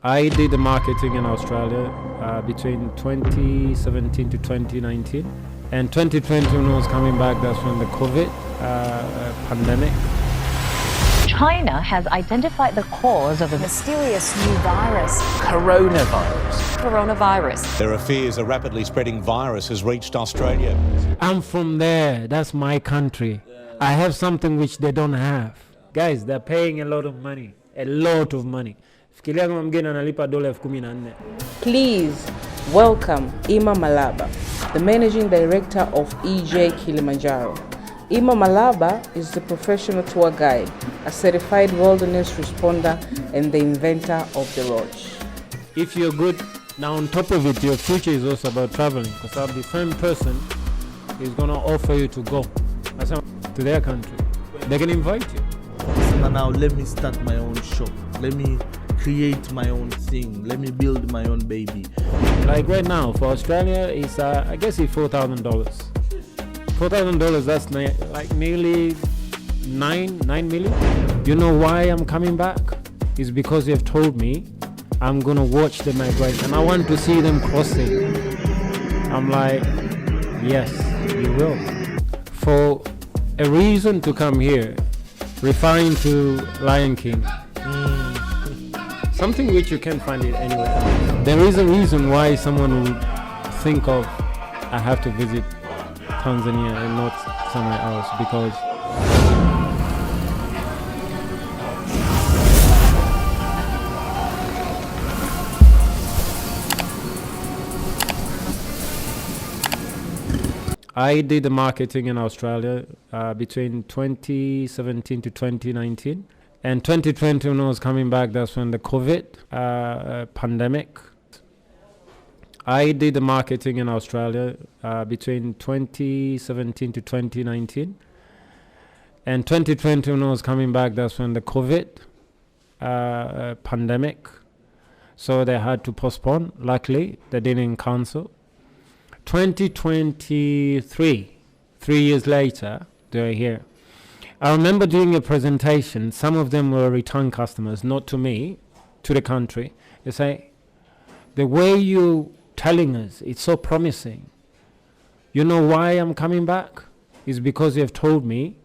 I did the marketing in Australia between 2017 to 2019. And 2020 when I was coming back, that's when the COVID pandemic. China has identified the cause of a mysterious new virus. coronavirus. There are fears a rapidly spreading virus has reached Australia. I'm from there. That's my country. I have something which they don't have. Guys, they're paying a lot of money. A lot of money. Fikiria kama mgeni analipa dola 14,000. Please welcome Ima Malaba, the Managing Director of EJ Kilimanjaro. Ima Malaba is the professional tour guide, a certified wilderness responder, and the inventor of the lodge. If you're good, now on top of it, your future is also about traveling. Because I'll be the same person is going to offer you to go to their country. They can invite you. So now let me start my own shop. Let me create my own thing. Let me build my own baby. Like right now for Australia, it's I guess it's $4,000. $4,000, that's like nearly 9 million. You know why I'm coming back? It's because you've told me I'm gonna watch the migration. I want to see them crossing. I'm like, yes, you will. For a reason to come here, referring to Lion King. Something which you can't find it anywhere else. There is a reason why someone would think of, I have to visit Tanzania and not somewhere else, because I did the marketing in Australia between 2017 to 2019. And 2020 when I was coming back, that's when the COVID pandemic. I did the marketing in Australia between 2017 to 2019. And 2020 when I was coming back, that's when the COVID pandemic. So they had to postpone. Luckily, they didn't cancel. 2023, 3 years later, they're here. I remember doing a presentation. Some of them were return customers, not to me, to the country. They say, the way you telling us, it's so promising. You know why I'm coming back? It's because you've told me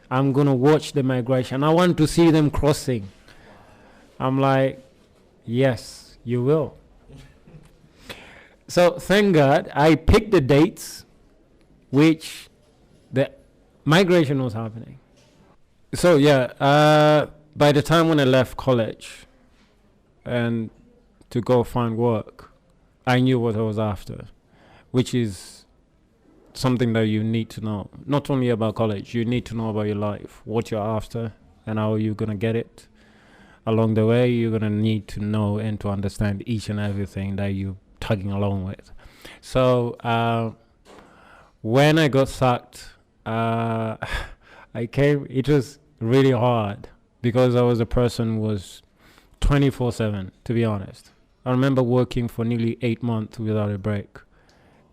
I'm going to watch the migration. I want to see them crossing. I'm like, yes, you will. So thank God I picked the dates which the migration was happening. So yeah, by the time when I left college and to go find work, I knew what I was after, which is something that you need to know. Not only about college, you need to know about your life, what you're after and how you're going to get it. Along the way, you're going to need to know and to understand each and everything that you're tugging along with. So when I got sacked, it was really hard because I was a person who was 24/7, to be honest. I remember working for nearly 8 months without a break.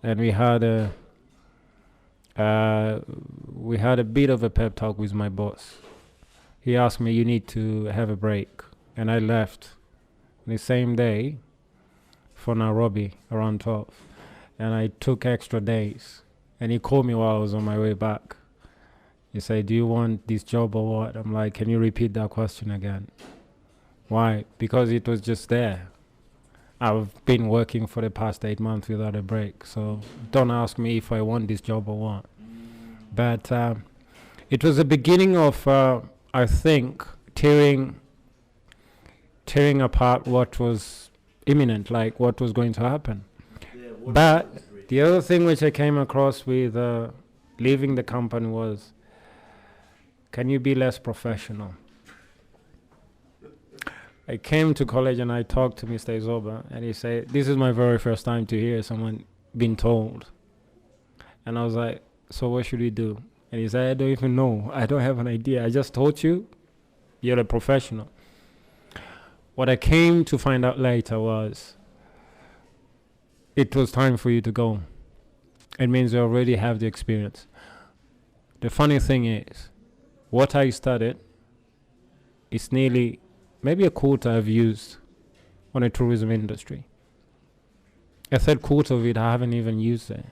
And we had a bit of a pep talk with my boss. He asked me, you need to have a break. And I left the same day for Nairobi around 12. And I took extra days. And he called me while I was on my way back. He said, do you want this job or what? I'm like, can you repeat that question again? Why? Because it was just there. I've been working for the past 8 months without a break. So don't ask me if I want this job or what. But it was the beginning of, I think, tearing apart what was imminent, like what was going to happen. But the other thing which I came across with leaving the company was, can you be less professional? I came to college and I talked to Mr. Izoba and he said, this is my very first time to hear someone being told. And I was like, so what should we do? And he said, I don't even know. I don't have an idea. I just told you, you're a professional. What I came to find out later was, it was time for you to go. It means you already have the experience. The funny thing is, what I studied is nearly maybe a quarter I've used on a tourism industry. A third quarter of it I haven't even used it.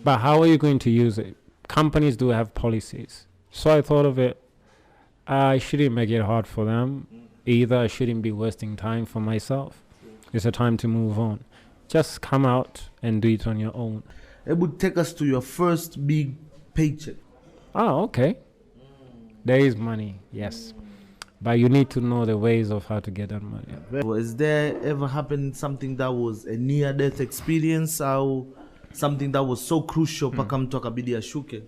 But how are you going to use it? Companies do have policies. So I thought of it, I shouldn't make it hard for them. Either I shouldn't be wasting time for myself. It's a time to move on. Just come out and do it on your own. It would take us to your first big paycheck. Oh, okay. There is money, yes. But you need to know the ways of how to get that money. Is there ever happened something that was a near-death experience or something that was so crucial paka mtu akabidi ashuke?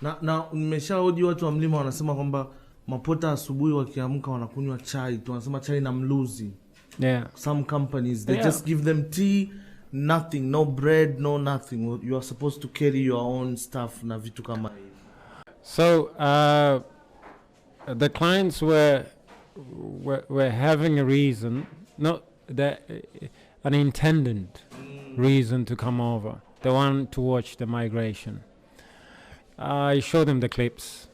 Na nimeshaoji watu wa mlima wanasema kwamba mapota asubuhi wakiamka wanakunywa chai. Tunasema chai na mluzi. Yeah. Some companies, they just give them tea, nothing, no bread, no nothing. You are supposed to carry your own stuff na vitu kama hivi. So the clients were having a reason, not that an intended reason to come over. They want to watch the migration. I showed them the clips,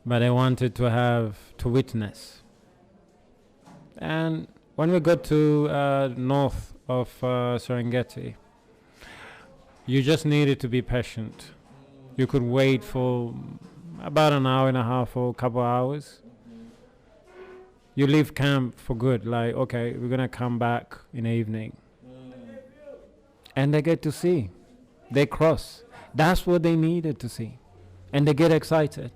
but they wanted to witness. And when we got to north of Serengeti, you just needed to be patient. You could wait for about an hour and a half or a couple hours. You leave camp for good, like, okay, we're going to come back in the evening. And they get to see. They cross. That's what they needed to see. And they get excited.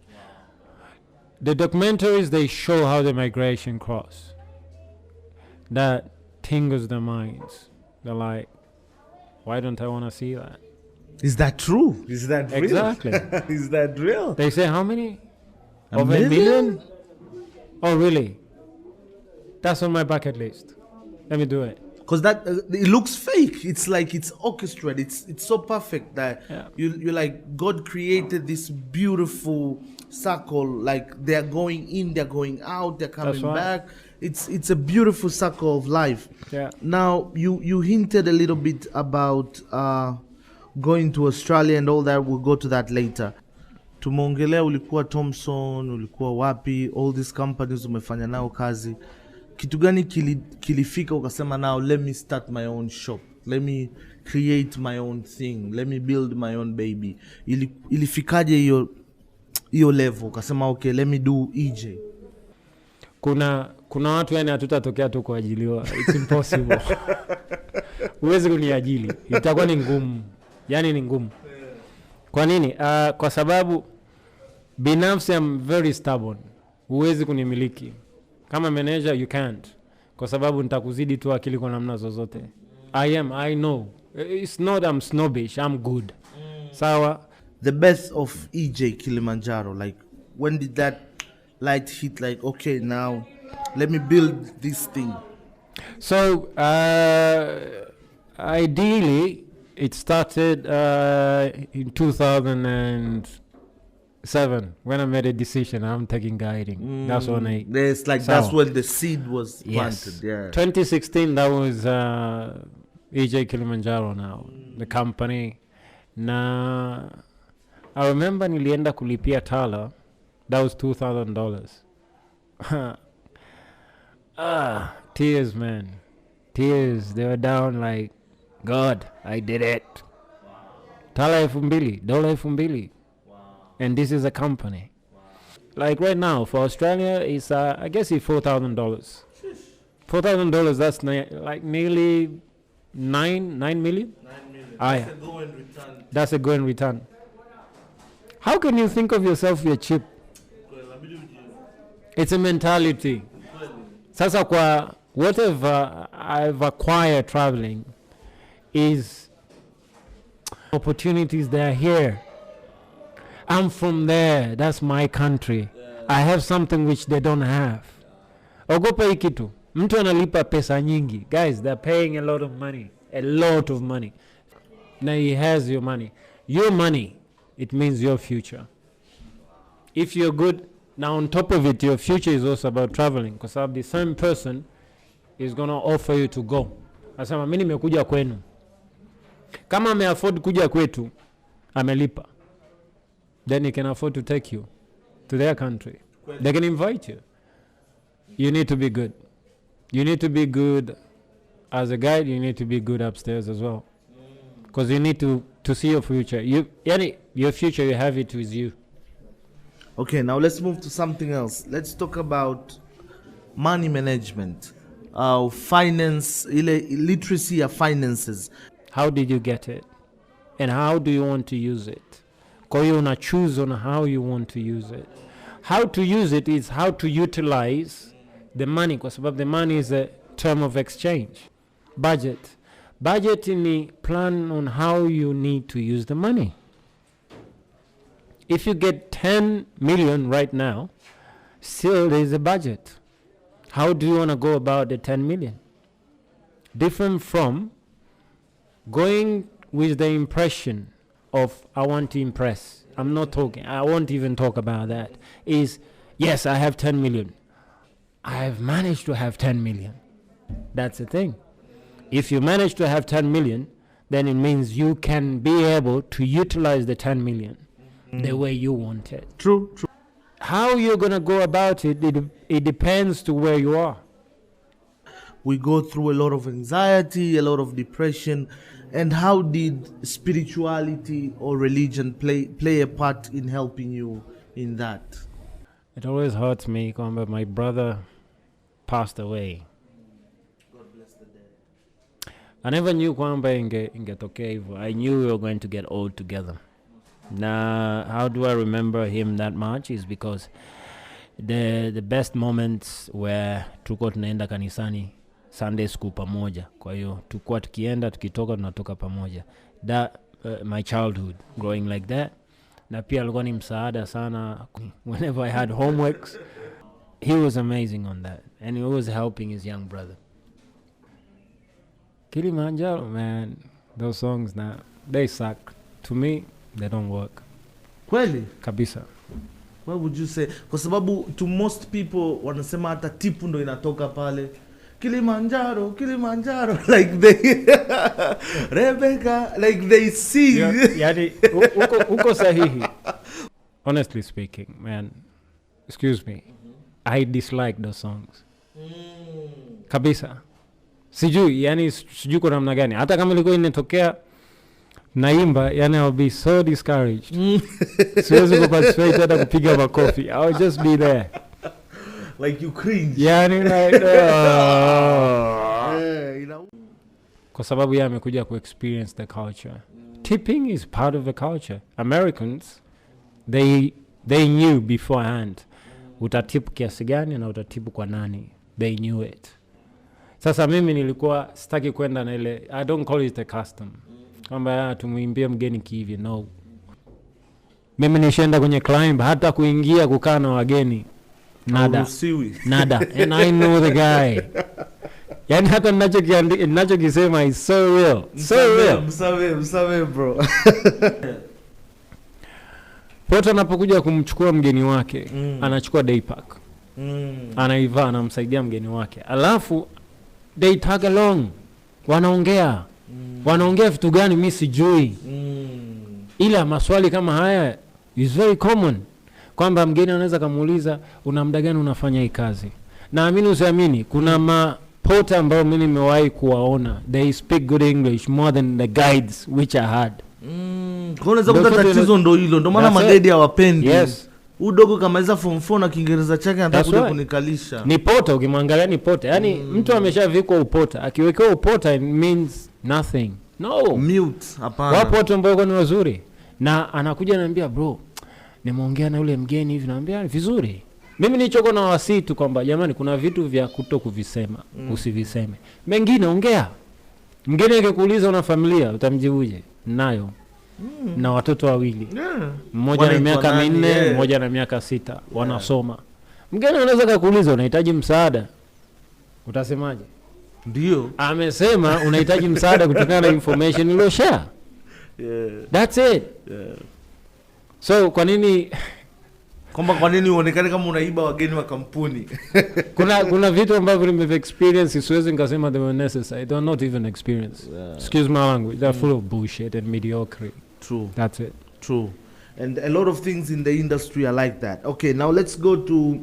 The documentaries, they show how the migration cross. That tingles their minds. They're like, why don't I want to see that? Is that true? Is that real? Exactly. Is that real? They say, how many? A million? Oh, really? That's on my bucket list. Let me do it. Because that it looks fake. It's like it's orchestrated. It's so perfect that you're like, God created this beautiful circle. Like they're going in, they're going out, they're coming back. It's a beautiful circle of life. Yeah. Now you hinted a little bit about going to Australia and all that. We'll go to that later. Tumeongelea ulikuwa Thomson, ulikuwa wapi, all these companies umefanya nao kazi. Kitu gani kilifika ukasema now let me start my own shop. Let me create my own thing. Let me build my own baby. Ilifikaje hiyo level ukasema okay, let me do EJ. Kuna watu yani hatutatokea tu kuajiliwa. It's impossible. Huwezi kuniajili. Itakuwa ni ngumu. Yani ni ngumu. Kwa nini? Kwa sababu binafsi I'm very stubborn. Huwezi kunimiliki. Kama manager you can't. Kwa sababu nitakuzidi tu akili kwa namna zozote. I know. It's not I'm snobbish, I'm good. Sawa. The best of EJ Kilimanjaro, like when did that light hit, like okay, now let me build this thing? So ideally it started in 2007 when I made a decision I'm taking guiding. That's when that's when the seed was planted. Yeah. 2016 that was EJ Kilimanjaro now, the company. Na I remember nilienda kulipia Tala. That was $2,000. Tears, man. Tears. They were down like, God, I did it. Tala $2,000. And this is a company. Like right now, for Australia, it's I guess it's $4,000. $4,000, that's like nearly 9 million? That's a go and return. That's a go and return. How can you think of yourself you're cheap? It's a mentality. Sasa kwa whatever I've acquired traveling is opportunities that are here. I'm from there. That's my country. I have something which they don't have. Ogopa hii kitu. Mtu analipa pesa nyingi. Guys, they're paying a lot of money. A lot of money. Now he has your money. Your money, it means your future. If you're good, now on top of it, your future is also about traveling. Because the same person is going to offer you to go. Asema, mimi nimekuja kwenu. Kama ame afford kuja kwetu, amelipa. Then he can afford to take you to their country. They can invite you. you need to be good. You need to be good as a guide. You need to be good upstairs as well, because you need to see your future. Your future, you have it with you. Okay, now let's move to something else. Let's talk about money management, finance, literacy of finances. How did you get it, and how do you want to use it? Kwa hiyo una choose on how you want to use it. How to use it is how to utilize the money, kwa sababu the money is a term of exchange. Budget ni plan on how you need to use the money. If you get 10 million right now, still there is a budget. How do you want to go about the 10 million? Different from going with the impression of I want to impress. I won't even talk about that. Is, yes, I have 10 million. I have managed to have 10 million. That's the thing. If you manage to have 10 million, then it means you can be able to utilize the 10 million the way you want it. True. How you're going to go about it, it depends to where you are. We go through a lot of anxiety, a lot of depression. And how did spirituality or religion play a part in helping you in that? It always hurts me kwamba my brother passed away. God bless the dead. I never knew kwamba ingetokea hivyo. I knew we were going to get old together. Now, how do I remember him that much is because the best moments where tulikuwa tunaenda kanisani Sunday school pamoja. Kwa hiyo tulikuwa tukienda tukitoka tunatoka pamoja. That my childhood growing like that. Na pia alikuwa ni msaada sana whenever I had homeworks. He was amazing on that, and he was helping his young brother. Kilimanjaro, man, those songs now, they suck. To me, they don't work. Kweli? Kabisa. What would you say? Kwa sababu to most people wanasema hata tipu ndo inatoka pale. Kilimanjaro, like they Rebecca, like they sing. Yani, uko sahihi. Honestly speaking, man, excuse me, I dislike those songs. Kabisa. Sijui kwa namna gani. Hata kama ilikuwa inatokea naimba, yani I'll be so discouraged. Siwezi kuparticipate hata kupiga makofi. I'll just be there. Like you cringe. Yani like you know. Kwa sababu yeye amekuja ku experience the culture. Tipping is part of the culture. Americans, they knew beforehand utatipu kiasi gani na utatipu kwa nani. They knew it. Sasa mimi nilikuwa sitaki kwenda na ile, I don't call it a custom. Kwamba tumuimbie mgeni kivi, no. Mimi nishaenda kwenye climb, hata kuingia kukaa na wageni nada. And I know the guy. Yani hata ninachokisema is so real. Msame bro. Pote anapokuja kumchukua mgeni wake, anachukua day pack. Anaivaa, anamsaidia mgeni wake. Alafu they tag along. Wanaongea vitu gani mimi sijui. Ila maswali kama haya is very common. Kwamba mgeni anaweza kumuuliza una muda gani unafanya hii kazi. Naamini usiamini kuna mapota ambao mimi nimewahi kuwaona. They speak good English more than the guides which I had. Unaweza kuta tatizo ndo hilo. Ndo maana magaidi hawapendi. Yes. Udogo kamaliza form 4 na Kiingereza chake anataka kuja kunikalisha. Ni pota, ukimwangalia ni pota. Yaani mtu ameshavikwa upota. Akiwekewa upota it means nothing. No. Mute, hapana. Wapo watu ambao ni wazuri. Na anakuja ananiambia bro, nimeongea na yule mgeni hivi, naambia vizuri. Mimi nilichoko na wasitu kwamba jamani kuna vitu vya kutokuvisema, usiviseme. Mengine ongea. Mgeni akikuuliza una familia, utamjibuje? Nayo. Na watoto wawili. Mmoja na miaka 4, mmoja na miaka 6, wanasoma. Mgeni anaweza kukuuliza unahitaji msaada. Utasemaje? Ndio. Amesema unahitaji msaada kutokana na information ilo share. That's it. So kwa nini uonekane kama unaiba wageni wa kampuni? kuna vitu ambavyo nime experience siwezi nikasema they were necessary. They are not even experience. Excuse my language. They're full of bullshit and mediocrity. True. That's it. True. And a lot of things in the industry are like that. Okay, now let's go to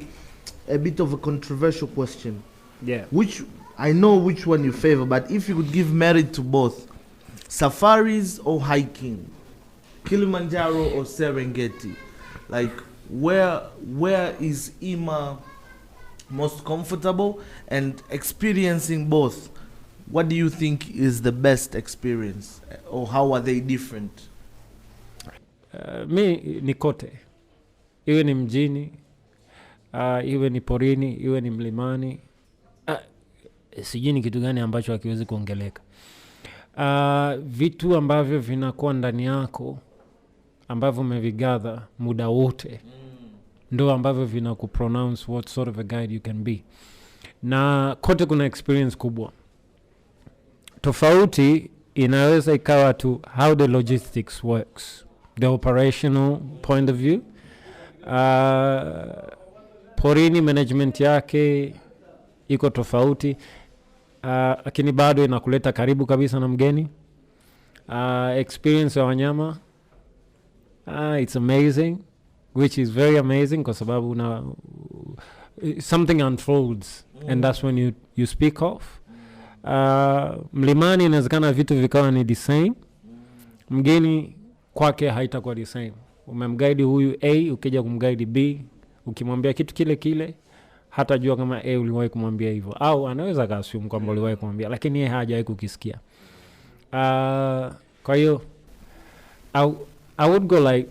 a bit of a controversial question. Yeah. Which I know which one you favor, but if you could give merit to both, safaris or hiking, Kilimanjaro or Serengeti, like where is Ima most comfortable, and experiencing both, what do you think is the best experience, or how are they different? Mi ni kote, iwe ni mjini, iwe ni porini, iwe ni mlimani. Sijui ni kitu gani ambacho hakiwezi kuongeleka. Vitu ambavyo vinakuwa ndani yako ambavyo umevigather muda wote ndo ambavyo vinakupronounce what sort of a guide you can be. Na kote kuna experience kubwa. Tofauti inaweza ikawa tu how the logistics works, the operational point of view. Porini management yake iko tofauti, lakini bado inakuleta karibu kabisa na mgeni. Experience ya wanyama, it's amazing, which is very amazing kwa sababu something unfolds and that's when you speak of. Mlimani inawezekana vitu vikawa ni the same, mgeni kwake haitakuwa the same. Umemguide huyu A, ukija kumguide B, ukimwambia kitu kile kile hata jua kama A uliwahi kumwambia hivyo, au anaweza kaassume kwamba uliwahi kumwambia lakini yeye hajawahi kukisikia. Kwa hiyo I would go like,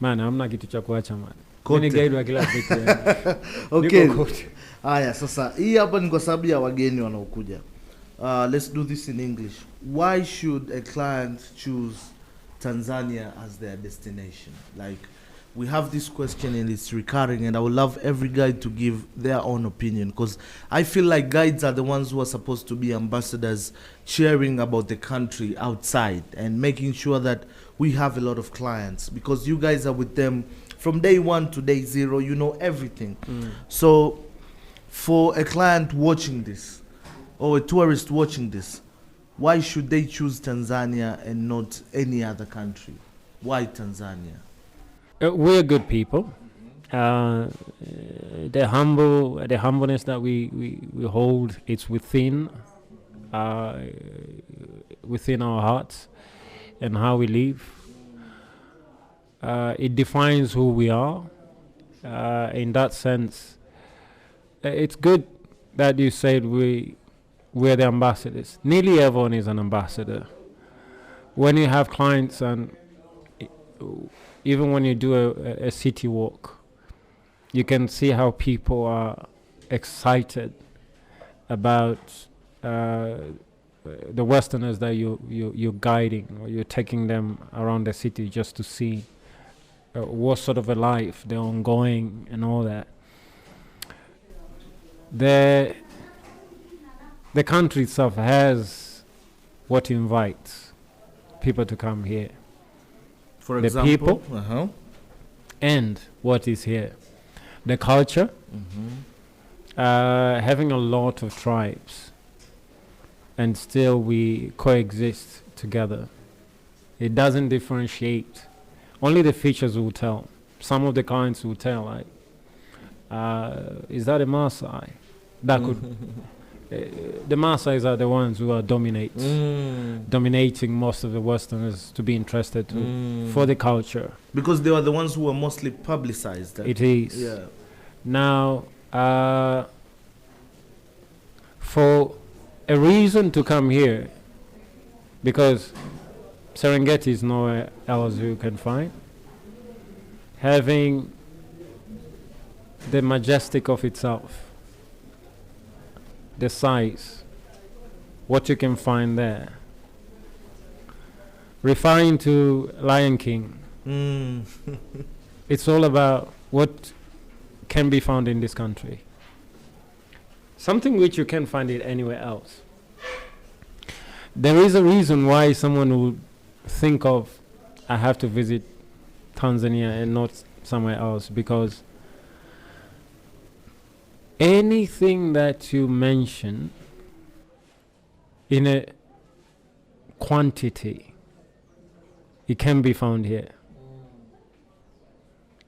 man, hamna kitu cha kuacha man. Mimi guide wa kila kitu. Okay. Haya, sasa hii hapa ni kwa sababu ya wageni wanaokuja. Let's do this in English. Why should a client choose Tanzania as their destination? Like, we have this question and it's recurring, and I would love every guide to give their own opinion, because I feel like guides are the ones who are supposed to be ambassadors, sharing about the country outside and making sure that we have a lot of clients, because you guys are with them from day 1 to day 0. You know everything. So for a client watching this or a tourist watching this, why should they choose Tanzania and not any other country? Why Tanzania? We're good people. The humbleness that we hold, it's within our hearts and how we live. It defines who we are. In that sense, it's good that you said we're the ambassadors. Nearly everyone is an ambassador. When you have clients, and even when you do a city walk, you can see how people are excited about the Westerners that you're guiding, or you're taking them around the city just to see what sort of a life they're ongoing and all that. The country itself has what invites people to come here. For the example, people and what is here. The culture, having a lot of tribes, and still we coexist together. It doesn't differentiate. Only the features will tell. Some of the clients will tell, like, is that a Maasai? That could... the Maasais are the ones who are dominating most of the Westerners to be interested for the culture. Because they are the ones who are mostly publicized. It is. Yeah. Now, for a reason to come here, because Serengeti is nowhere else you can find, having the majestic of itself, the size, what you can find there. Referring to Lion King, it's all about what can be found in this country. Something which you can't find it anywhere else. There is a reason why someone would think of, I have to visit Tanzania and not somewhere else, because anything that you mention in a quantity, it can be found here.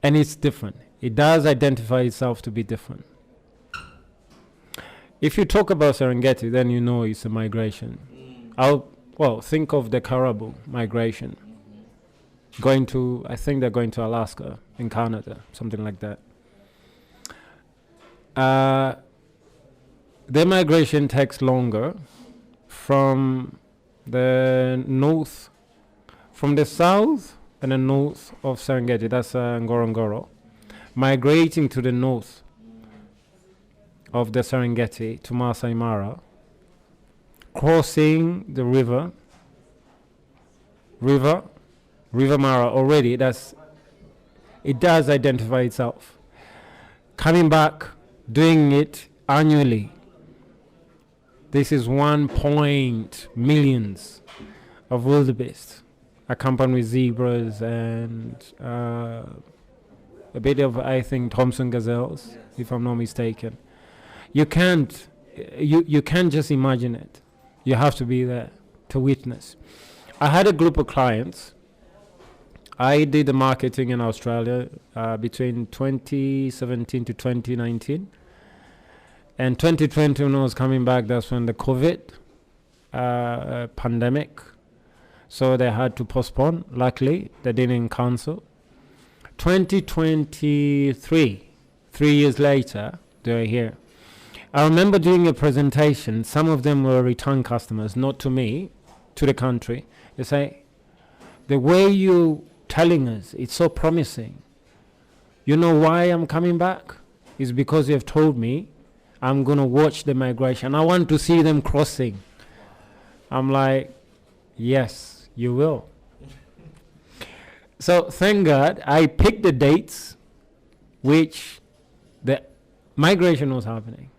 And it's different. it does identify itself to be different. If you talk about Serengeti, then you know it's a migration. Think of the caribou migration. I think they're going to Alaska, in Canada, something like that. The migration takes longer from the south and the north of Serengeti, that's Ngorongoro, migrating to the north of the Serengeti to Masai Mara, crossing the river Mara already. It does identify itself. Coming back, doing it annually. This is 1 millions of wildebeest, accompanied with zebras and a bit of, I think, Thompson gazelles, if I'm not mistaken. You can't just imagine it. You have to be there to witness. I had a group of clients. I did the marketing in Australia between 2017 to 2019. And 2020, when I was coming back, that's when the COVID pandemic. So they had to postpone. Luckily, they didn't cancel. 2023, 3 years later, they're here. I remember doing a presentation. Some of them were return customers, not to me, to the country. They say, the way you telling us, it's so promising. You know why I'm coming back? It's because you have told me I'm going to watch the migration. I want to see them crossing. I'm like, yes, you will. So thank God I picked the dates which the migration was happening.